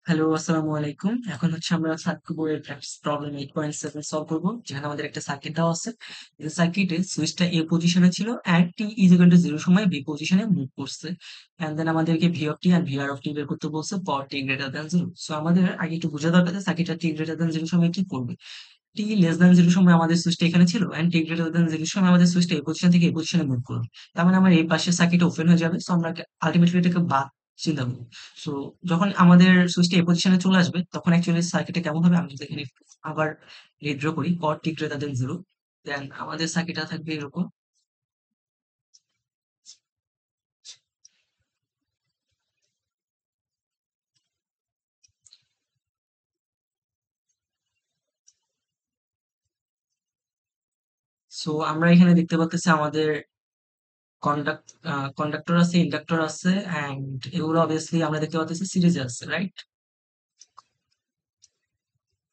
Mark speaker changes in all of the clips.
Speaker 1: Hello, আসসালামু আলাইকুম। এখন হচ্ছে আমরা সার্কিট বোর্ডের প্র্যাকটিস প্রবলেম 8.7 সলভ করব। যেখানে আমাদের একটা সার্কিট দেওয়া আছে। এই সার্কিটে সুইচটা A পজিশনে ছিল and t is equal to 0 সময় B পজিশনে মুভ করছে। and then আমাদেরকে V of t and VR of t বের করতে বলছে for t greater than 0। So আমাদের আগে একটু বোঝা দরকার যে সার্কিটটা t greater than 0 সময় কি করবে। t less than 0 সময় আমাদের সুইচটা এখানে ছিল and t greater than 0 সময় আমাদের সুইচটা এই পজিশন থেকে এই পজিশনে মুভ করবে। তার মানে আমার এই পাশের সার্কিট ওপেন হয়ে যাবে। সো আমরা আলটিমেটলি এটাকে বাদ চিন্তা করব। সো যখন আমাদের সুইচটা এই পজিশনে চলে আসবে তখন অ্যাকচুয়ালি সার্কিটটা কেমন হবে আমি যদি এখানে আবার রিড্র করি for t greater than 0, দেন আমাদের সার্কিটটা থাকবে এরকম। সো আমরা এখানে দেখতে পাচ্ছি আমাদের কন্ডাক্টর আছে, ইন্ডাক্টর আছে, এন্ড এগুলো অবভিয়াসলি আমরা দেখতে পাচ্ছি সিরিজে আছে, right?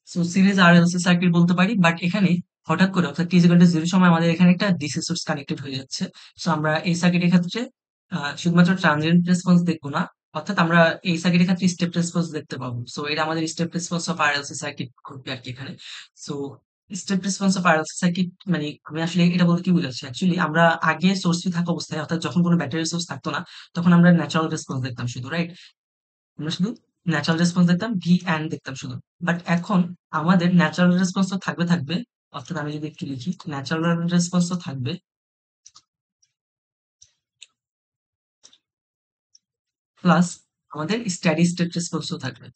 Speaker 1: So series RLC circuit বলতে পারি, বাট এখানে হঠাৎ করে অর্থাৎ t0 সময় আমাদের এখানে একটা ডিসি সোর্স কানেক্টেড হয়ে যাচ্ছে। সো আমরা এই সার্কিটের ক্ষেত্রে শুধুমাত্র ট্রানজিয়েন্ট রেসপন্স দেখবো না, অর্থাৎ আমরা এই সার্কিটের ক্ষেত্রে স্টেপ রেসপন্স দেখতে পাবো। সো এটা আমাদের step response of RLC circuit করবে আর কি এখানে। So step response of RLC circuit মানে আমি আসলে এটা বলতে কি বুঝাচ্ছি, অ্যাকচুয়ালি আমরা আগে সোর্স ফ্রি থাকা অবস্থায় অর্থাৎ যখন কোনো ব্যাটারি সোর্স থাকতো না তখন আমরা ন্যাচারাল রেসপন্স দেখতাম শুধু, রাইট? আমরা শুধু ন্যাচারাল রেসপন্স দেখতাম, ভি এন্ড দেখতাম শুধু। বাট এখন আমাদের ন্যাচারাল রেসপন্স তো থাকবে, অর্থাৎ আমি যদি একটু লিখি ন্যাচারাল রেসপন্স তো থাকবে, প্লাস আমাদের স্টেডি স্টেট রেসপন্সও থাকবে।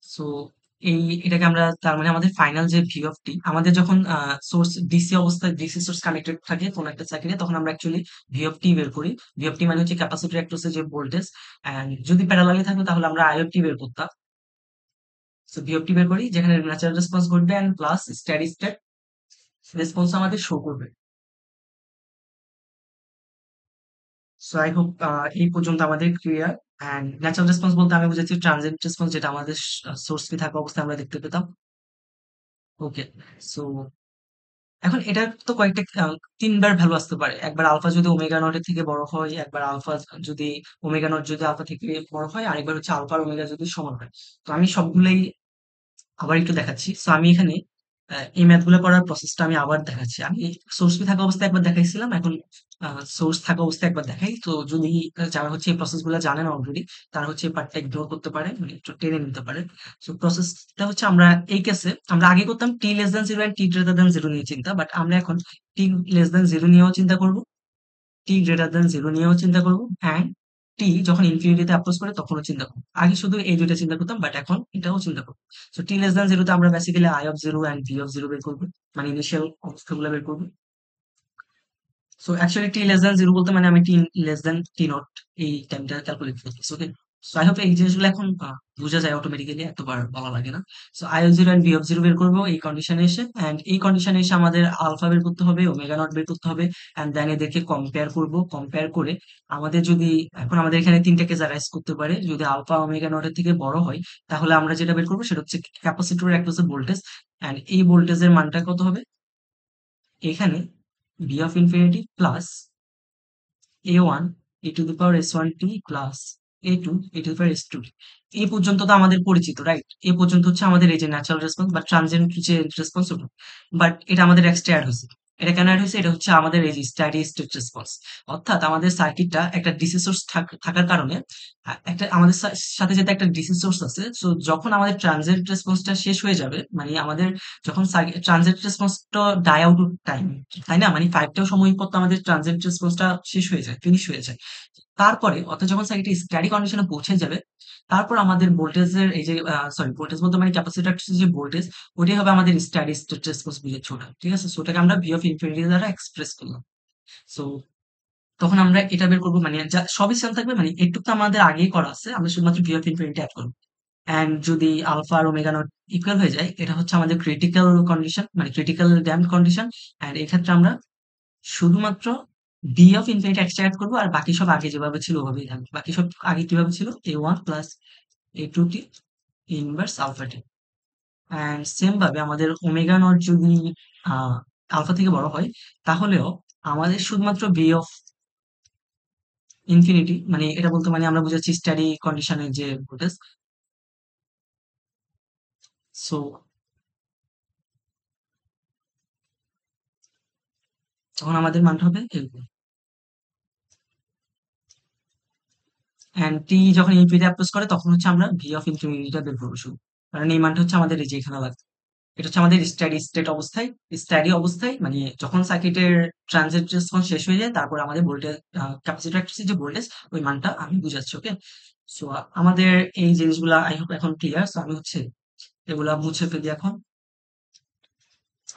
Speaker 1: সো এটাকে আমরা তার মানে আমাদের ফাইনাল যে ভি অফ টি আমাদের যখন সোর্স ডিসি অবস্থায় ডিসি সোর্স কানেক্টেড থাকে কোন একটা সার্কিটে তখন আমরা অ্যাকচুয়ালি ভি অফ টি বের করি। ভি অফ টি মানে হচ্ছে ক্যাপাসিটর অ্যাক্রসে যে ভোল্টেজ, এন্ড যদি প্যারালালি থাকতো তাহলে আমরা আই অফ টি বের করতাম। সো ভি অফ টি বের করি যেখানে ন্যাচারাল রেসপন্স ঘটবে and plus steady state response আমাদের শো করবে। সো আই হোপ এই পর্যন্ত আমাদের ক্লিয়ার। অ্যান্ড ন্যাচারাল রেসপন্স বলতে আমি বুঝাচ্ছি ট্রানজিয়েন্ট রেসপন্স, যেটা আমাদের সোর্স ফ্রি থাকা অবস্থায় আমরা দেখতে পেতাম। ওকে। সো এখন এটার তো কয়েকটা তিনবার ভ্যালু আসতে পারে। একবার আলফা যদি ওমেগা নট এর থেকে বড় হয়, একবার আলফা যদি ওমেগা নট যদি আলফা থেকে বড় হয়, আরেকবার হচ্ছে আলফা আর ওমেগা যদি সমান হয়। তো আমি সবগুলাই আবার একটু দেখাচ্ছি। সো আমি এখানে এই ম্যাথ গুলো করার প্রসেসটা আমি আবার দেখাচ্ছি। আমি সোর্স ফ্রি থাকা অবস্থায় একবার দেখাইছিলাম, এখন সোর্স থাকা অবস্থায় একবার দেখাই। তো যদি যারা হচ্ছে এই প্রসেস গুলো জানেন অলরেডি, তারা হচ্ছে এই পার্টটা ইগনোর করতে পারে, মানে একটু টেনে নিতে পারে। সো প্রসেসটা হচ্ছে আমরা এই কেসে আমরা আগে করতাম t less than zero and t greater than zero নিয়ে চিন্তা, বাট আমরা এখন টি লেস দেন জিরো নিয়েও চিন্তা করব, টি গ্রেটার দেন জিরো নিয়েও চিন্তা করবো, অ্যান্ড টি যখন ইনফিনিটিতে অ্যাপ্রোচ করে তখনও চিন্তা করবো। আগে শুধু এই দুইটা চিন্তা করতাম, বাট এখন এটাও চিন্তা করবো। সো টি লেস দেন জিরোতে আমরা basically I of zero and V of zero বের করবো, মানে ইনিশিয়াল অবস্থাগুলো বের করবো। সো অ্যাকচুয়ালি টি লেস দেন জিরো বলতে মানে আমি টি লেস দেন টি নট এই টাইমটা ক্যালকুলেট করতেছি। ওকে। সো আই হোপ এই জিনিসগুলো এখন বোঝা যায় অটোমেটিক্যালি, এতবার বলা লাগে না। So I of zero and V of zero বের করবো এই কন্ডিশনে এসে, অ্যান্ড এই কন্ডিশনে এসে আমাদের আলফা বের করতে হবে, ওমেগা নট বের করতে হবে, অ্যান্ড দেন এদেরকে কম্পেয়ার করব। কম্পেয়ার করে আমাদের যদি এখন আমাদের এখানে তিনটা কেস অ্যারাইজ করতে পারে, যদি আলফা ওমেগা নটের থেকে বড় হয় তাহলে আমরা যেটা বের করবো সেটা হচ্ছে ক্যাপাসিটরের অ্যাক্রসে ভোল্টেজ, অ্যান্ড এই ভোল্টেজের মানটা কত হবে এখানে V of infinity plus a1 e to the power s1t plus a2 e to the power s2t। এই পর্যন্ত তো আমাদের পরিচিত, রাইট? এই পর্যন্ত হচ্ছে আমাদের এই যে ন্যাচারাল রেসপন্স বা ট্রানজিয়েন্ট যে রেসপন্স ওটা। বাট এটা আমাদের এক্সট্রা অ্যাড হয়েছে। এটা কেন অ্যাড হয়েছে? এটা হচ্ছে আমাদের এই যে স্টেডি স্টেট রেসপন্স। অর্থাৎ আমাদের সার্কিটটা একটা ডিসি সোর্স থাকার কারণে একটা আমাদের সাথে যেটা একটা ডিসি সোর্স আছে। সো যখন আমাদের ট্রানজিয়েন্ট রেসপন্সটা শেষ হয়ে যাবে, মানে আমাদের যখন ট্রানজিয়েন্ট রেসপন্সটা ডাই আউট টাইম, তাই না? মানে 5 টাও সময় পর তো আমাদের ট্রানজিয়েন্ট রেসপন্সটা শেষ হয়ে যায়, ফিনিশ হয়ে যায়। তারপরে অর্থাৎ যখন সার্কিটটা স্টেডি কন্ডিশনে পৌঁছে যাবে, তারপর আমাদের ভোল্টেজের এই যে ভোল্টেজ বলতে মানে ক্যাপাসিটর যে ভোল্টেজ, ওইটাই হবে আমাদের স্টেডি স্টেট রেসপন্স বুঝাচ্ছে ওটা। ঠিক আছে? সো ওটাকে আমরা ভি অফ ইনফিনিটি দ্বারা এক্সপ্রেস করলাম। সো তখন আমরা এটা বের করবো, মানে যা সবই সেম থাকবে, মানে এটুকু তো আমাদের আগেই করা আছে, আমরা শুধুমাত্র ভি অফ ইনফিনিটি অ্যাড করবো। অ্যান্ড যদি আলফা আর ওমেগা নট ইকুয়াল হয়ে যায়, এটা হচ্ছে আমাদের ক্রিটিক্যাল কন্ডিশন, মানে ক্রিটিক্যাল ড্যাম্প কন্ডিশন। অ্যান্ড এক্ষেত্রে আমরা শুধুমাত্র বি অফ ইনফিনিটি এক্সট্রাক্ট করবো, আর বাকি সব আগে যেভাবে ছিল ওভাবেই থাকবে। বাকি সব আগে কিভাবে ছিল, a1 plus a2t inverse alpha T. And same ভাবে আমাদের ওমেগা নট যদি আলফা থেকে বড় হয় তাহলেও আমাদের শুধুমাত্র বি অফ ইনফিনিটি মানে এটা বলতে মানে আমরা বুঝাচ্ছি স্টাডি কন্ডিশনের যে ভোল্টেজ। সো তখন আমাদের মানটা হবে এরকম। অ্যান্ড টি যখন ইনফিনিটি অ্যাপ্রোচ করে তখন হচ্ছে আমরা ভি অফ ইনফিনিটিটা বের করবো শুধু। কারণ এই মানটা হচ্ছে আমাদের এই যে এখানে লাগবে। এটা হচ্ছে আমাদের স্টাডি স্টেট অবস্থায়, স্টাডি অবস্থায় মানে যখন সার্কিটের ট্রানজিট রেসপন্স শেষ হয়ে যায় তারপর আমাদের ভোল্টেজ ক্যাপাসিটর যে ভোল্টেজ ওই মানটা আমি বুঝাচ্ছি। ওকে, সো আমাদের এই জিনিসগুলা আই হোপ এখন ক্লিয়ার। সো আমি হচ্ছে এগুলা মুছে ফেলি এখন।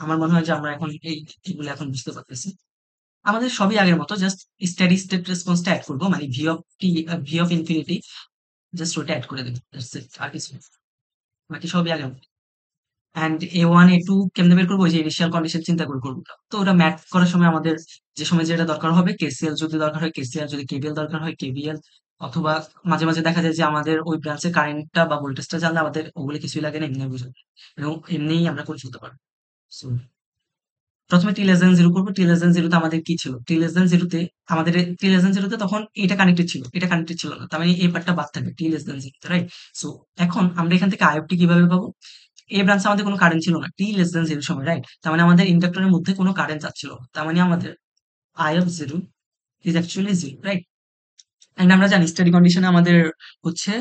Speaker 1: আমার মনে হয় যে আমরা এখন এগুলো এখন বুঝতে পারতেছি। আমাদের সবই আগের মতো, জাস্ট স্টেডি স্টেট রেসপন্সটা অ্যাড করবো, মানে ভি অফ ইনফিনিটি জাস্ট ওটা অ্যাড করে দেবো, দ্যাটস ইট, আর কিছু না। বাকি সবই আগের মতো। And A one A two কেমনে বের করবো, ওই যে ইনিশিয়াল কন্ডিশন চিন্তা করে করবো না। তো ওটা ম্যাথ করার সময় আমাদের যে সময় যেটা দরকার হবে, কেসিএল যদি দরকার হয় কেসিএল, যদি কেভিএল দরকার হয় কেভিএল, অথবা মাঝে মাঝে দেখা যায় যে আমাদের ওই ব্রাঞ্চের কারেন্টটা বা ভোল্টেজটা জানলে আমাদের ওগুলো কিছুই লাগে না, এমনি বুঝে এবং এমনিই আমরা করে ফেলতে পারবো। So, প্রথমে টি লেস দেন জিরো করবো। টি লেস দেন জিরোতে আমাদের কি ছিল, টি লেস দেন জিরোতে আমাদের টি লেস দেন জিরোতে তখন এটা কানেক্টেড ছিল, এটা কানেক্টেড ছিল না, তার মানে এই পার্টটা বাদ থাকবে টি লেস দেন জিরোতে, রাইট? সো এখন আমরা এখান থেকে আইএফটি কিভাবে পাবো? এ ব্রাঞ্চে আমাদের কোনো কারেন্ট ছিল না টি লেস দেন জিরো সময়, রাইট? তার মানে আমাদের ইন্ডাক্টরের মধ্যে কোনো কারেন্ট যাচ্ছিল না, তার মানে আমাদের I of zero is actually zero, right? And আমরা জানি স্টাডি কন্ডিশনে আমাদের হচ্ছে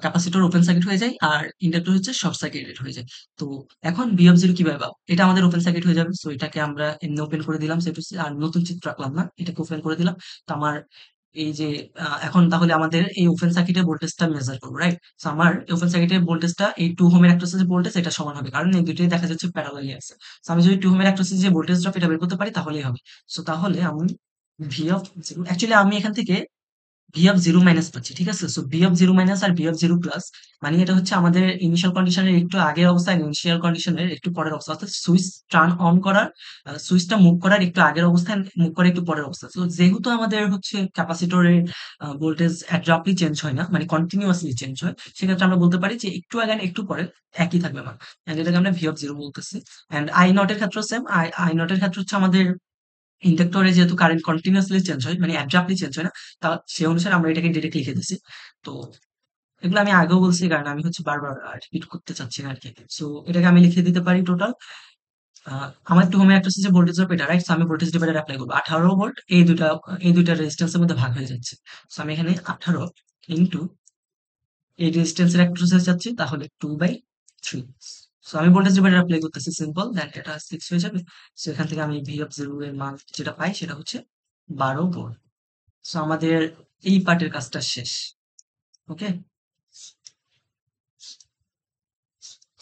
Speaker 1: ক্যাপাসিটর ওপেন সার্কিট হয়ে যায় আর ইন্ডাক্টর হচ্ছে শর্ট সার্কিটেড হয়ে যায়। তো এখন বি অফ জিরো কিভাবে পাবো? এটা আমাদের ওপেন সার্কিট হয়ে যাবে, সো এটাকে আমরা এমনি ওপেন করে দিলাম সেটা হচ্ছে, আর নতুন চিত্র আঁকলাম না, এটাকে ওপেন করে দিলাম। তো আমার এই যে এখন তাহলে আমাদের এই ওপেন সার্কিটের ভোল্টেজটা মেজার করবো, রাইট? তো আমার ওপেন সার্কিটের ভোল্টেজটা এই 2 ওহমের অ্যাক্রোসের যে ভোল্টেজ এটা সমান হবে, কারণ এই দুটোই দেখা যাচ্ছে প্যারালালি আছে। তো আমি যদি 2 ওহমের অ্যাক্রোসের যে ভোল্টেজ ড্রপ এটা বের করতে পারি তাহলেই হবে। সো তাহলে আমি ভি অফ জিরো, অ্যাকচুয়ালি আমি এখান থেকে ভি অফ জিরো মাইনাস পাচ্ছি, ঠিক আছে? So V of zero minus আর ভি অফ জিরো প্লাস মানে এটা হচ্ছে আমাদের ইনিশিয়াল কন্ডিশনের একটু আগের অবস্থা, ইনিশিয়াল কন্ডিশনের একটু পরের অবস্থা, অর্থাৎ সুইচ টার্ন অন করার, সুইচটা মুভ করার একটু আগের অবস্থায়, মুভ করার একটু পরের অবস্থা। তো যেহেতু আমাদের হচ্ছে ক্যাপাসিটরের ভোল্টেজ অ্যাব্রাপ্টলি চেঞ্জ হয় না, মানে কন্টিনিউয়াসলি চেঞ্জ হয়, সেক্ষেত্রে আমরা বলতে পারি যে একটু আগে আর একটু পরে একই থাকবে মান। এন্ড এটাকে আমরা ভি অফ জিরো বলতেছি। এন্ড আই নট এর ক্ষেত্রে সেম, আই নট এর ক্ষেত্রে হচ্ছে আমাদের ইন্ডাক্টরে যেহেতু কারেন্ট কন্টিনিউয়াসলি চেঞ্জ হয়, মানে অ্যাব্রাপ্টলি চেঞ্জ হয় না, তা সে অনুসারে আমরা এটাকে ডিরেক্ট লিখে দিছি। তো এগুলো আমি আগেও বলছি, কারণ আমি হচ্ছে বারবার রিপিট করতে চাচ্ছি না আরকি। সো এটাকে আমি লিখে দিতে পারি টোটাল আমার 2 ওহমের একটা হচ্ছে যে ভোল্টেজ ড্রপ এটা, রাইট? সো আমি ভোল্টেজ ডিভাইডার এপ্লাই করব। 18 ভোল্ট এই দুইটা রেজিস্ট্যান্সের মধ্যে ভাগ হয়ে যাচ্ছে। সো আমি এখানে 18 ইনটু এই রেজিস্ট্যান্সের অ্যাক্রোসে যাচ্ছি, তাহলে 2/3। সো আমি ভোল্টেজ ডিভাইডার এপ্লাই করতেছি, সিম্পল, দেন এটা 6 হয়ে যাবে। সো এখান থেকে আমি ভি অফ 0 এর মান যেটা পাই সেটা হচ্ছে 12 ভোল্ট। সো আমাদের এই পার্টের কাজটা শেষ। ওকে,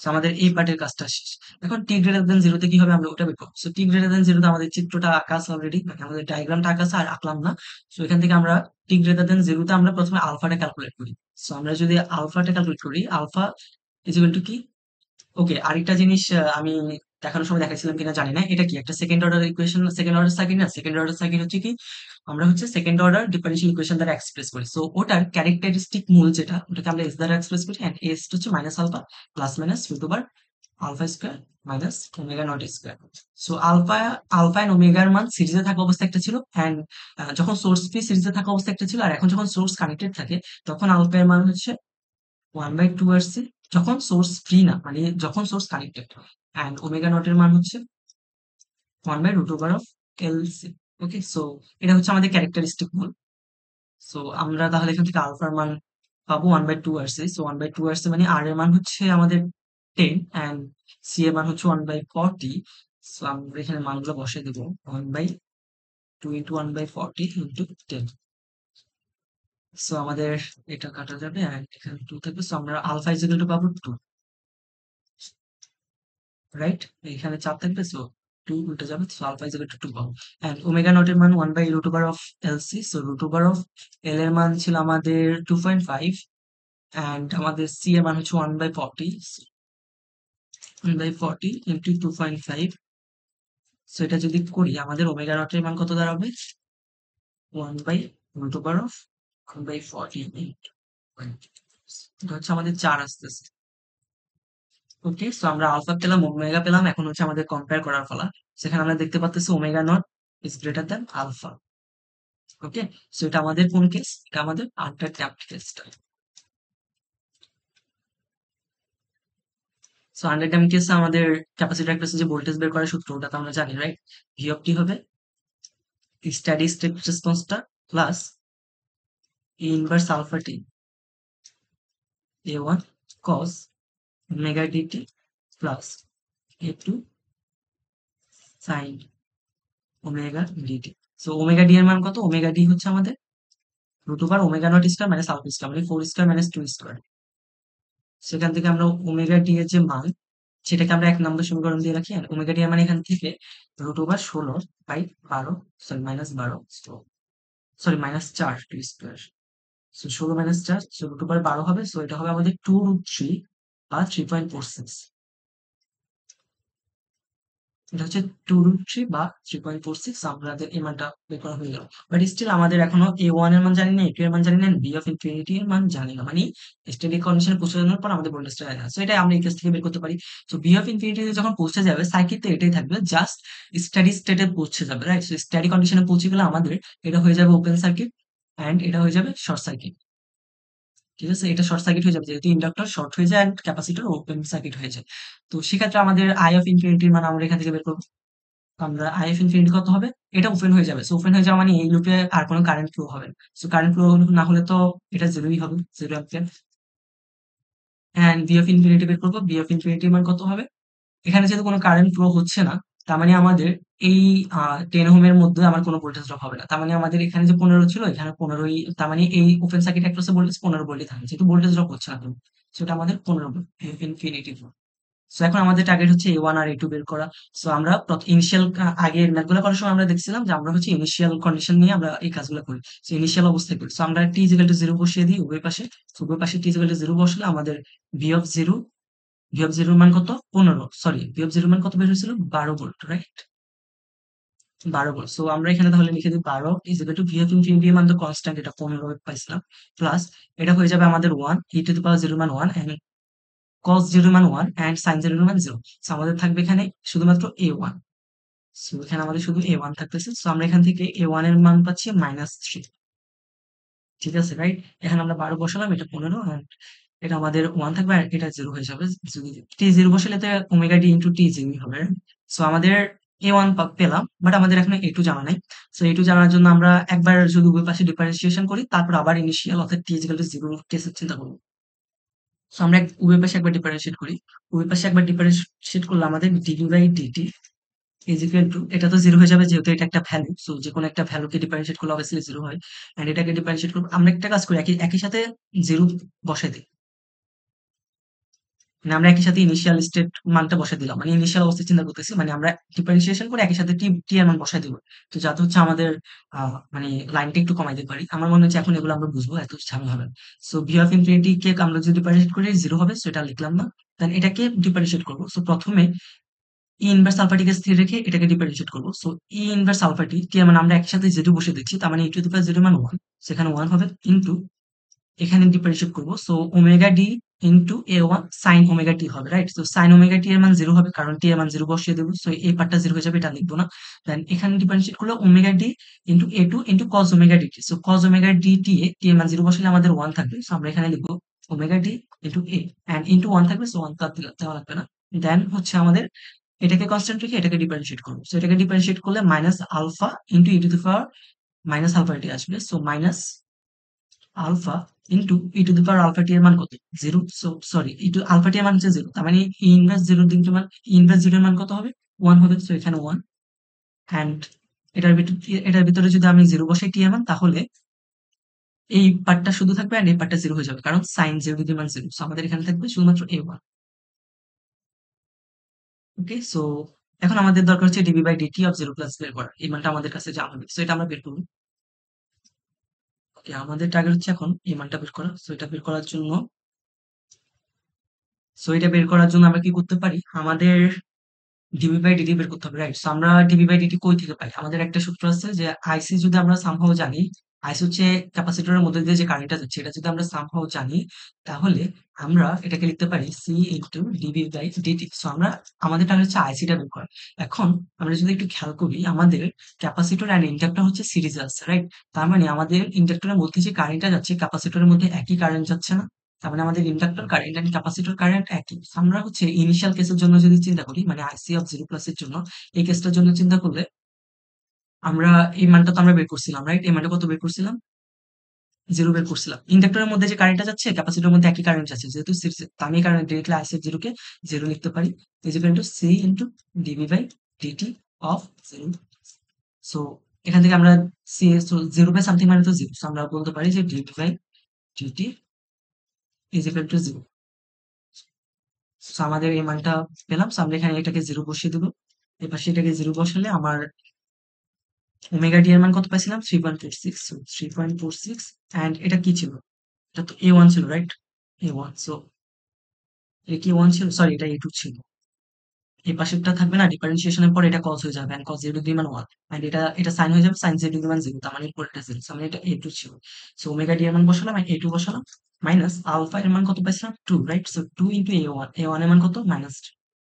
Speaker 1: সো আমাদের এই পার্টের কাজটা শেষ। এখন টি গ্রেটার দেন জিরোতে কি হবে আমরা ওটা বের করবো। সো টি গ্রেটার দেন জিরোতে আমাদের চিত্রটা আঁকা আছে অলরেডি, মানে আমাদের ডায়াগ্রামটা আঁকা আছে, আর আঁকলাম না। সো এখান থেকে আমরা টি গ্রেটার দেন জিরোতে আমরা প্রথমে আলফাটা ক্যালকুলেট করি। সো আমরা যদি আলফাটা ক্যালকুলেট করি, আলফা ইজ ইকুয়াল টু কি? ওকে, আরেকটা জিনিস আমি দেখানোর সময় দেখাইছিলাম কিনা জানি না, এটা কি একটা second order equation, second order circuit না? সেকেন্ড অর্ডার সার্কিট হচ্ছে কি, আমরা হচ্ছে সেকেন্ড অর্ডার ডিফারেনশিয়াল ইকুয়েশন দ্বারা এক্সপ্রেস করি। সো ওটার ক্যারেক্টারিস্টিক মূল যেটা, ওটাকে আমরা এস দ্বারা এক্সপ্রেস করি, এন্ড এস হচ্ছে minus alpha plus minus root over alpha square minus omega not square. So alpha alpha and ওমেগার মান সিরিজে থাকা অবস্থা একটা ছিল, এন্ড যখন সোর্স ফ্রি সিরিজে থাকা অবস্থা একটা ছিল, আর এখন যখন সোর্স কানেক্টেড থাকে তখন আলফা এর মান হচ্ছে 1/2 আসছে, যখন সোর্স ফ্রি না, মানে যখন source connected. And omega not এর মান হচ্ছে 1/√ওভার অফ এলসি। ওকে, সো এটা হচ্ছে আমাদের ক্যারেক্টারিস্টিক মূল। সো আমরা তাহলে এখান থেকে আলফার মান পাবো 1/2 আসছে। সো 1/2 আসছে মানে আর এর মান হচ্ছে আমাদের 10, অ্যান্ড সি এর মান হচ্ছে 1/40। সো আমরা এখানে মানগুলো বসিয়ে দেবো, 1/2 ইন্টু 1/40 ইন্টু 10। সো আমাদের এটা কাটা যাবে, অ্যান্ড এখানে 2 থাকবে। সো আমরা আলফা ইজ ইকুয়াল টু পাবো 2, রাইট? এখানে চাপ থাকবে, সো 2 উল্টে যাবে, so alpha is equal to 2 পাবো। এন্ড ওমেগা নট এর মান 1/√ওভার of LC. So root over of L এর মান ছিল আমাদের 2.5, এন্ড আমাদের সি এর মান হচ্ছে 1/40। 1/40 ইন্টু 2.5। সো এটা যদি করি আমাদের ওমেগা নট এর মান কত দাঁড়াবে? 1/√ওভার অফ 1/40 ইন্টু, এটা হচ্ছে আমাদের 4 আসতেছে। ওকে, সো আমরা আলফা পেলাম, ওমেগা পেলাম, এখন হচ্ছে আমাদের কম্পেয়ার করার পালা। সেখানে আমরা দেখতে পাচ্তেছি omega not is greater than alpha. Okay, so এটা আমাদের কোন কেস? এটা আমাদের আন্ডার ড্যাম্পড কেসটা। সো আন্ডার ড্যাম্পড কেসে আমাদের ক্যাপাসিটর অ্যাক্রসে যে ভোল্টেজ বের করার সূত্র ওটা তো আমরা জানি, রাইট? ভি অফ টি হবে স্টেডি স্টেট রেসপন্সটা plus e inverse alpha t a one cos omega dt plus a two sine omega dt. So omega d এর মান কত? ওমেগা ডি হচ্ছে আমাদের root over omega not square minus alpha square মানে 4 square minus 2 square. সেখান থেকে আমরা omega d এর যে মান সেটাকে আমরা ১ নম্বর সমীকরণ দিয়ে রাখি। আর ওমেগা ডি এর মান এখান থেকে root over 16/12 sorry minus 12 sorry minus 4 2 square. So 16 minus 4 so root over 12 হবে। সো এটা হবে আমাদের 2 রুট 3 বা 3.46। এটা হচ্ছে 2 রুট 3 বা 3.46। আমাদের এই মানটা বের করা হয়ে গেল। বাট স্টিল আমাদের এখনো a1 এর মান জানি না, a2 এর মান জানি না, b অফ ইনফিনিটি এর মান জানি না। মানে স্টেডি কন্ডিশনে পৌঁছানোর পর আমাদের ভোল্টেজটা জানি না। সো এটা আমরা এই কেস থেকে বের করতে পারি। সো b অফ ইনফিনিটি যখন পৌঁছে যাবে সার্কিটে এটাই থাকবে, জাস্ট স্টেডি স্টেটে পৌঁছে যাবে, রাইট? সো স্টেডি কন্ডিশনে পৌঁছে গেলে আমাদের এটা হয়ে যাবে ওপেন সার্কিট এন্ড এটা হয়ে যাবে শর্ট সার্কিট। ঠিক আছে? এটা শর্ট সার্কিট হয়ে যাবে যেহেতু ইন্ডাক্টর শর্ট হয়ে যায় এন্ড ক্যাপাসিটর ওপেন সার্কিট হয়ে যায়। তো সেক্ষেত্রে আমাদের আই অফ ইনফিনিটির মান আমরা এখান থেকে বের করব। আমরা আইএফ ইনফিনিটি কত হবে? এটা ওপেন হয়ে যাবে। সো ওপেন হয়ে যাওয়া মানে এই লুপে আর কোনো কারেন্ট ফ্লো হবে না। সো কারেন্ট ফ্লো না হলে তো এটা জিরোই হবে, 0 ampere. And V of infinity বের করব। ভি অফ ইনফিনিটির মান কত হবে? এখানে যেহেতু কোনো কারেন্ট ফ্লো হচ্ছে না, তার মানে আমাদের এই 10 ওহমের মধ্যে আমার কোনো ভোল্টেজ ড্রপ হবে না। তার মানে আমাদের এখানে যে 15 ছিল এখানে 15ই, তার মানে এই ওপেন সার্কিট অ্যাক্রসে ভোল্টেজ 15 ভোল্টই থাকবে। যেহেতু ভোল্টেজ ড্রপ হচ্ছে না কোনো। সো এটা আমাদের 15 volt V of infinity. So এখন আমাদের টার্গেট হচ্ছে এ ওয়ান আর এ টু বের করা। সো আমরা ইনিশিয়াল আগের ম্যাথগুলো করার সময় আমরা দেখছিলাম যে আমরা হচ্ছে ইনিশিয়াল কন্ডিশন নিয়ে আমরা এই কাজগুলো করি। সো ইনিশিয়াল অবস্থায় করি। সো আমরা টি ইজিক্যাল টু জিরো বসিয়ে দিই উভয় পাশে। সো উভয় পাশে টি ইজিক্যাল টু জিরো বসলে আমাদের V of zero V of জিরোর মান কত? 15 সরি ভি অফ জিরোর মান কত বের হয়েছিল? 12 ভোল্ট, রাইট? 12 ভোল্ট। সো আমরা এখানে তাহলে লিখে দিই 12 equal to V of infinity এর মান তো কনস্ট্যান্ট, এটা 15 পাইছিলাম। প্লাস এটা হয়ে যাবে আমাদের 1 ই টু দি পাওয়ার 0 মান 1 এন্ড cos 0 মান 1 এন্ড sin 0 মান 0। সো আমাদের থাকবে এখানে শুধুমাত্র a1। সো এখানে আমাদের শুধু a1 থাকতেছে। সো আমরা এখান থেকে a1 এর মান পাচ্ছি -3। ঠিক আছে, রাইট? এখানে আমরা 12 বসালাম, এটা 15 এন্ড এটা আমাদের 1 থাকবে আর এটা 0 হয়ে যাবে। যদি t0 বসালে তো ওমেগা d ইনটু t 0 হবে। সো আমাদের a1 পেলাম, বাট আমাদের এখনো a2 জানা নাই। সো a2 জানার জন্য আমরা একবার যদি উভয় পাশে ডিফারেন্সিয়েশন করি তারপর আবার ইনিশিয়াল অর্থাৎ t 0 কেসের চিন্তা করব। সো আমরা উভয় পাশে একবার ডিফারেন্সিয়েট করি। উভয় পাশে একবার ডিফারেন্সিয়েট করলে আমাদের dv by dt is equal to, এটা তো 0 হয়ে যাবে যেহেতু এটা একটা ভ্যালু। সো যেকোনো একটা ভ্যালুকে ডিফারেন্সিয়েট করলে অবভিয়াসলি 0 হয়। এন্ড এটাকে ডিফারেন্সিয়েট করব। আমরা একটা কাজ করি, একই একই সাথে 0 বসাই দিই। মানে আমরা একই সাথে ইনিশিয়াল স্টেট মানটা বসাই দিলাম। মানে ইনিশিয়াল অবস্থা চিন্তা করতেছি। মানে আমরা ডিফারেন্সিয়েশন করে একই সাথে টি এর মান বসাই দিব। তো যাতে হচ্ছে আমাদের মানে লাইনটা একটু কমাই দিতে পারি। আমার মনে হচ্ছে এখন এগুলো আমরা বুঝবো, এত ঝামেলা হবে না। সো ভি অফ ইনফিনিটি কে আমরা যদি ডিফারেন্সিয়েট করি 0 হবে। সো এটা লিখলাম না। দেন এটাকে ডিফারেন্সিয়েট করব। সো প্রথমে ই ইনভার্স আলফা টিকে স্থির রেখে এটাকে ডিফারেন্সিয়েট করব। সো ই ইনভার্স আলফা টি কে মানে আমরা একসাথে যেটা বসে দিচ্ছি, তার মানে ই টু দি পাওয়ার 0 মান 1, সেখানে 1 হবে ইনটু এখানে ডিফারেন্সিয়েট করব। So omega D into a1 sin omega t হবে, right? So sin omega t এর মান 0 হবে কারণ টি এর মান 0 বসিয়ে দেব। সো এই পার্টটা 0 হয়ে যাবে, এটা লিখবো না। দেন এখানে ডিফারেন্সিয়েট করলে omega D into a2 into cos omega dt. So cos omega dt এ টি এর মান 0 বসালে আমাদের 1 থাকবে। সো আমরা এখানে লিখবো omega D into a and into 1 থাকবে। সো 1 তো আর দেওয়া লাগবে না। দেন হচ্ছে আমাদের এটাকে কনস্ট্যান্ট রেখে এটাকে ডিফারেন্সিয়েট করব। সো এটাকে ডিফারেন্সিয়েট করলে minus alpha into e to the power minus alpha t আসবে। So minus alpha into e to the power alpha t এর মান কত? 0। সো সরি আলফা টি এর মান হচ্ছে 0। তার মানে ই ইনভার্স 0 এর মান ইনভার্স 0 এর মান কত হবে? 1 হবে। সো এখানে 1 এন্ড এটার ভিতরে যদি আমি 0 বসাই টি এর মান তাহলে এই পার্টটা শুধু থাকবে এন্ড এই পার্টটা 0 হয়ে যাবে কারণ sin 0 এর মান 0। সো আমাদের এখানে থাকবে শুধুমাত্র a1। ওকে, সো এখন আমাদের দরকার হচ্ছে DV by DT of 0 plus বের করা। এই মানটা আমাদের কাছে জানা হবে। সো এটা আমরা বের করব। ওকে, আমাদের টার্গেট হচ্ছে এখন এই মানটা বের করা। সো এটা বের করার জন্য আমরা কি করতে পারি? আমাদের ডিভি বাই ডিটি বের করতে হবে, রাইট? সো আমরা ডিভি বাই ডিটি কই থেকে পাই? আমাদের একটা সূত্র আছে যে আইসি যদি আমরা সামহাও জানি, আইসি হচ্ছে ক্যাপাসিটরের মধ্যে দিয়ে যে কারেন্টটা যাচ্ছে এটা যদি আমরা সামহাউ জানি তাহলে আমরা এটাকে লিখতে পারি C into DB by DT. So আমরা আমাদের টার্গেট হচ্ছে আইসিটা বের করা। এখন আমরা যদি একটু খেয়াল করি আমাদের ক্যাপাসিটর অ্যান্ড ইন্ডাক্টর হচ্ছে সিরিজে আছে, রাইট? তার মানে আমাদের ইন্ডাক্টরের মধ্যে যে কারেন্টটা যাচ্ছে ক্যাপাসিটরের মধ্যে একই কারেন্ট যাচ্ছে না? তার মানে আমাদের inductor current and capacitor current একই। আমরা হচ্ছে ইনিশিয়াল কেসের জন্য যদি চিন্তা করি মানে আইসি অফ জিরো প্লাসের জন্য এই কেসটার জন্য চিন্তা করলে আমরা এই মানটা তো আমরা বের করছিলাম, রাইট? এই মানটা কত বের করছিলাম? 0 বের করছিলাম। ইন্ডাক্টরের মধ্যে যে কারেন্টটা যাচ্ছে ক্যাপাসিটরের মধ্যে একই কারেন্ট যাচ্ছে। যেহেতু সিরিজে তো আমি এই কারণে ডিরেক্টলি আইসি অফ 0 কে 0 লিখতে পারি। Is equal to C into DV by DT of 0। So এখান থেকে আমরা সি সো 0 বাই সামথিং মানে তো 0। সো আমরা বলতে পারি যে DV by DT is equal to 0। So আমাদের এই মানটা পেলাম। সো আমরা এখানে এটাকে 0 বসিয়ে দেব। এপাশে এটাকে 0 বসালে আমার ওমেগা ডি এর মান কত পাইছিলাম? 3.46। সো 3.46 অ্যান্ড এটা কি ছিল? এটা তো A1 ছিল, রাইট? A1। সো এটা কি 1 ছিল? সরি এটা A2 ছিল। এই পাশেরটা থাকবে না ডিফারেন্সিয়েশনের পর এটা cos হয়ে যাবে and cos 0 ডিগ্রি মান 1 and এটা sin হয়ে যাবে sin 0 ডিগ্রি মান 0 তার মানে পরেরটা 0 তার মানে এটা A2 ছিল। সো ওমেগা ডি এর মান বসালাম and A2 বসালাম মাইনাস আলফা এর মান কত পাইছিলাম 2, রাইট? সো 2 ইনটু A1 এর মান কত -3।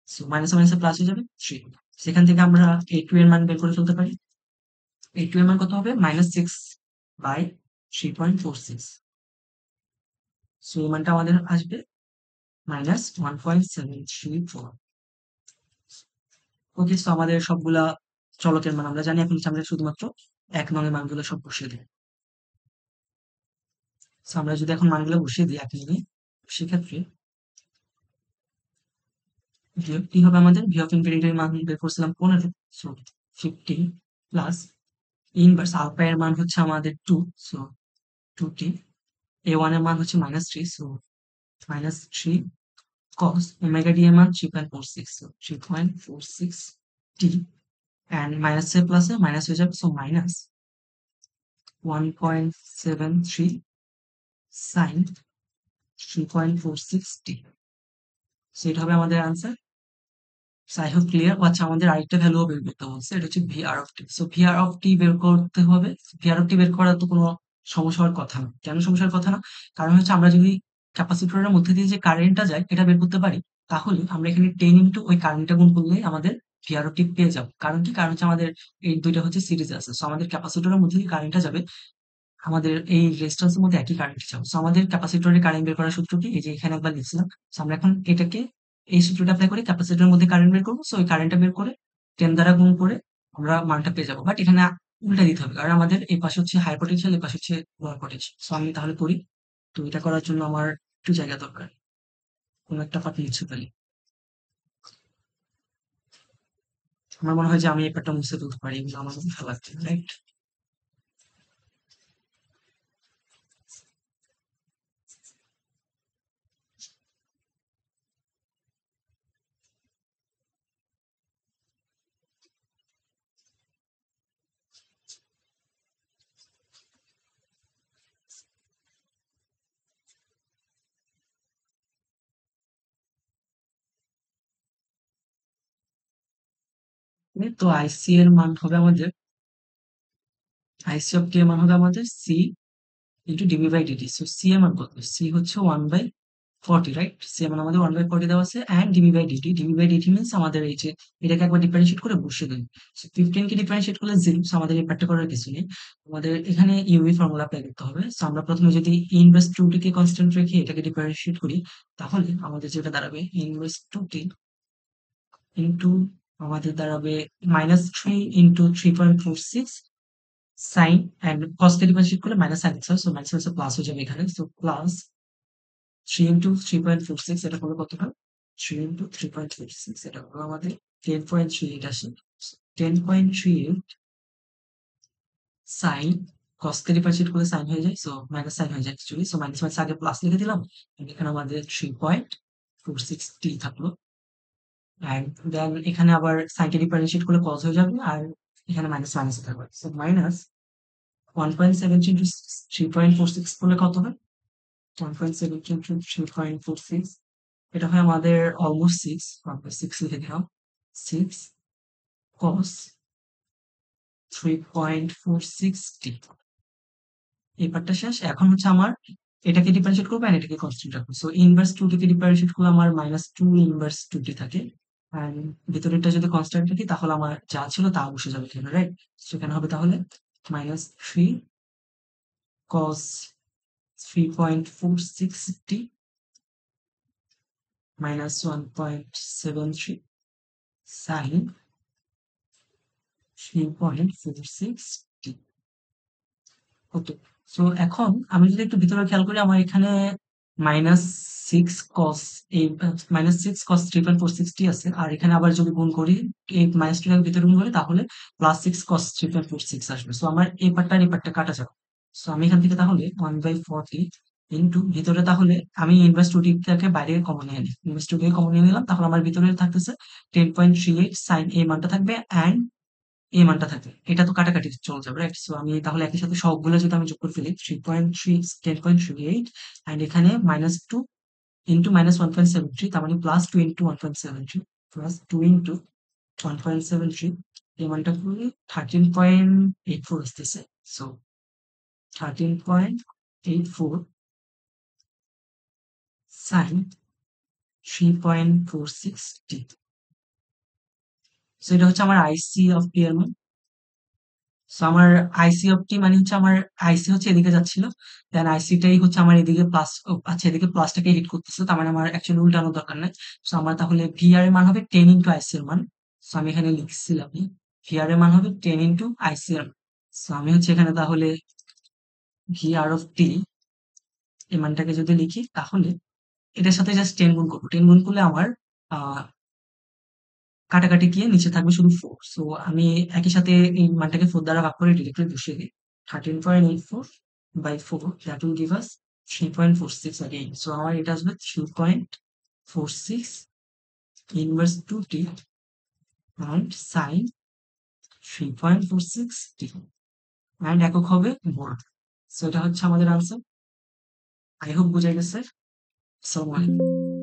Speaker 1: সো মাইনাস মাইনাসে প্লাস হয়ে যাবে 3। সেখান থেকে আমরা A2 এর মান বের করে ফেলতে পারি। A2 এর মান কত হবে -6 বাই 3.46। সো এই মানটা আমাদের আসবে -1.734। ওকে, সো আমাদের সবগুলা চলকের মান আমরা জানি। এখন হচ্ছে আমরা শুধুমাত্র ১ নং এর মানগুলো সব বসিয়ে দিই। সো আমরা যদি এখন মানগুলো বসিয়ে দিই ১ নং এ, সেক্ষেত্রে কি হবে আমাদের? ভি অফ ইনফিনিটি এর মান বের করছিলাম 15। সো 15 প্লাস ইনভার্স আলফা এর মান হচ্ছে আমাদের 2। সো 2t A1 এর মান হচ্ছে -3। সো -3 cos ওমেগা ডি এর মান 3.46। সো 3.46 t and মাইনাস এ প্লাসে মাইনাস হয়ে যাবে। So minus 1.73 sin 3.46t। So এটা হবে আমাদের answer. So I hope clear. আচ্ছা আমাদের আরেকটা ভ্যালু বের করতে বলছে, এটা হচ্ছে VR of t. So VR of t বের করতে হবে। ভিআর অফ টি বের করা তো কোনো সমস্যা হওয়ার কথা না। কেন সমস্যা হওয়ার কথা না? কারণ হচ্ছে আমরা যদি ক্যাপাসিটরের মধ্যে দিয়ে যে কারেন্টটা যায় এটা বের করতে পারি তাহলে আমরা এখানে 10 ইনটু ওই কারেন্টটা গুণ করলেই আমাদের ভিআর অফ টি পেয়ে যাবো। কারণ কি? কারণ হচ্ছে আমাদের এই দুইটা হচ্ছে সিরিজে আছে। সো আমাদের ক্যাপাসিটরের মধ্যে দিয়ে কারেন্টটা যাবে আমাদের এই রেজিস্ট্যান্সের মধ্যে একই কারেন্ট যাবে। সো আমাদের ক্যাপাসিটরের কারেন্ট বের করার সূত্র কি? এই যে এখানে একবার লিখছিলাম। সো আমরা এখন এটাকে এই সূত্রটা এপ্লাই করে ক্যাপাসিটরের মধ্যে কারেন্ট বের করব। সো ওই কারেন্টটা বের করে 10 দ্বারা গুণ করে আমরা মানটা পেয়ে যাবো। বাট এখানে উল্টা দিতে হবে। কারণ আমাদের এই পাশে হচ্ছে হাই পটেনশিয়াল, এই পাশে হচ্ছে লোয়ার পটেনশিয়াল। সো আমি তাহলে করি। তো এটা করার জন্য আমার একটু জায়গা দরকার। কোন একটা পার্ট মুছে ফেলি। আমার মনে হয় যে আমি এই পার্টটা মুছে ফেলতে পারি। এগুলো আমার ভালো লাগছে, রাইট? তো আইসি এর মান হবে আমাদের আইসি অফ টি এর মান হবে আমাদের C into DV by DT. So C এর মান কত? সি হচ্ছে 1/40, রাইট? সি এর মান আমাদের 1/40 দেওয়া আছে and DV by DT. DV by DT means আমাদের এই যে এটাকে একবার ডিফারেন্সিয়েট করে বসিয়ে দিন। সো 15 কে ডিফারেন্সিয়েট করলে 0। সো আমাদের এই পার্টটা করার কিছু নেই। আমাদের এখানে ইউভি ফর্মুলা এপ্লাই করতে হবে। সো আমরা প্রথমে যদি ইনভার্স 2t কে কনস্ট্যান্ট রেখে এটাকে ডিফারেন্সিয়েট করি তাহলে আমাদের যেটা দাঁড়াবে ইনভার্স 2t ইনটু আমাদের দাঁড়াবে -3 ইনটু 3.46 সাইন অ্যান্ড কস কে ডিফারেন্সিয়েট করলে মাইনাস সাইন এক্স হয়। সো মাইনাস সাইন প্লাস হয়ে যাবে এখানে। সো প্লাস 3 ইনটু 3.46 এটা হলো কত হয়? 3 ইনটু 3.46 এটা হলো আমাদের 10.38 আসে। 10.38 সাইন কস কে ডিফারেন্সিয়েট করলে সাইন হয়ে যায়। সো মাইনাস সাইন হয়ে যায় অ্যাকচুয়ালি। সো মাইনাস মাইনাস আগে প্লাস লিখে দিলাম। এখানে আমাদের 3.46t থাকলো। অ্যান্ড দেন এখানে আবার সাইন কে ডিফারেন্সিয়েট করলে কস হয়ে যাবে আর এখানে মাইনাস মাইনাস থাকবে। সো মাইনাস 1.7 ইনটু 3.46 করলে কত হয়? 1.7 ইনটু 3.46 এটা হয় আমাদের অলমোস্ট 6। আমরা 6 লিখে দিলাম। 6 cos 3.46t। এই পার্টটা শেষ। এখন হচ্ছে আমার এটাকে ডিফারেনশিয়েট করবো এন্ড এটাকে কনস্ট্যান্ট রাখবো। সো ইনভার্স 2 থেকে ডিফারেনশিয়েট করলে আমার -2 ইনভার্স 2t থাকে। এন্ড ভিতরেরটা যদি কনস্ট্যান্ট রাখি তাহলে আমার যা ছিল তা বসে যাবে এখানে, রাইট? সেখানে হবে তাহলে -3 cos 3.46t -1.73 sin 3.46t। ওকে। সো এখন আমি যদি একটু ভিতরে খেয়াল করি আমার এখানে মাইনাস সিক্স কস এই মাইনাস সিক্স কস 3.46টি আছে, আর এখানে আবার যদি গুণ করি এই মাইনাস টু ভিতরে গুণ করি তাহলে প্লাস সিক্স কস 3.46 আসবে। সো আমার এই পার্টটা আর এই পার্টটা কাটা যাবে। সো আমি এখান থেকে তাহলে 1/40 ইন্টু ভিতরে তাহলে আমি ইনভার্স টুটিটাকে বাইরে কমন নিয়ে নিই, ইনভার্স টুটিকে কমন নিয়ে নিলাম, তাহলে আমার ভিতরে থাকতেছে 10.38 সাইন এই মানটা থাকবে অ্যান্ড এই মানটা থাকে। এটা তো কাটাকাটি চলে যাবে, রাইট? সো আমি তাহলে একই সাথে সবগুলো যদি আমি যোগ করে ফেলি 3.3 10.38 এন্ড এখানে -2 ইনটু -1.73 তার মানে +2 ইনটু 1.73 +2 ইনটু 1.73 এই মানটা করলে 13.84 আসতেছে। So 13.84 sin 3.46t। সো এটা হচ্ছে আমার আইসি অফ টি এর মান। সো আমার আইসি অফ টি মানে হচ্ছে আমার আইসি হচ্ছে এদিকে যাচ্ছিল, দেন আইসিটাই হচ্ছে আমার এদিকে প্লাস, আচ্ছা এদিকে প্লাসটাকে হিট করতেছে, তার মানে আমার অ্যাকচুয়ালি উল্টানোর দরকার নাই। সো আমার তাহলে ভিআর এর মান হবে 10 ইন্টু আইসি এর মান। সো আমি এখানে লিখছিলাম ভিআর এর মান হবে 10 ইন্টু আইসি এর মান। সো আমি হচ্ছে এখানে তাহলে ভিআর অফ টি এই মানটাকে যদি লিখি তাহলে এটার সাথে জাস্ট 10 গুণ করবো, 10 গুণ করলে আমার আহ কাটাকাটি গিয়ে নিচে থাকবে শুধু 4। সো আমি একই সাথে এই মানটাকে 4 দ্বারা ভাগ করে ডিরেক্টলি বসিয়ে দিই। 13.84 by 4 that will give us 3.46 again. So আমার এটা আসবে 3.46 inverse 2t and sin 3.46t and একক হবে ভোল্ট। সো এটা হচ্ছে আমাদের আনসার। আই হোপ বুঝে গেছে। আসসালামু আলাইকুম।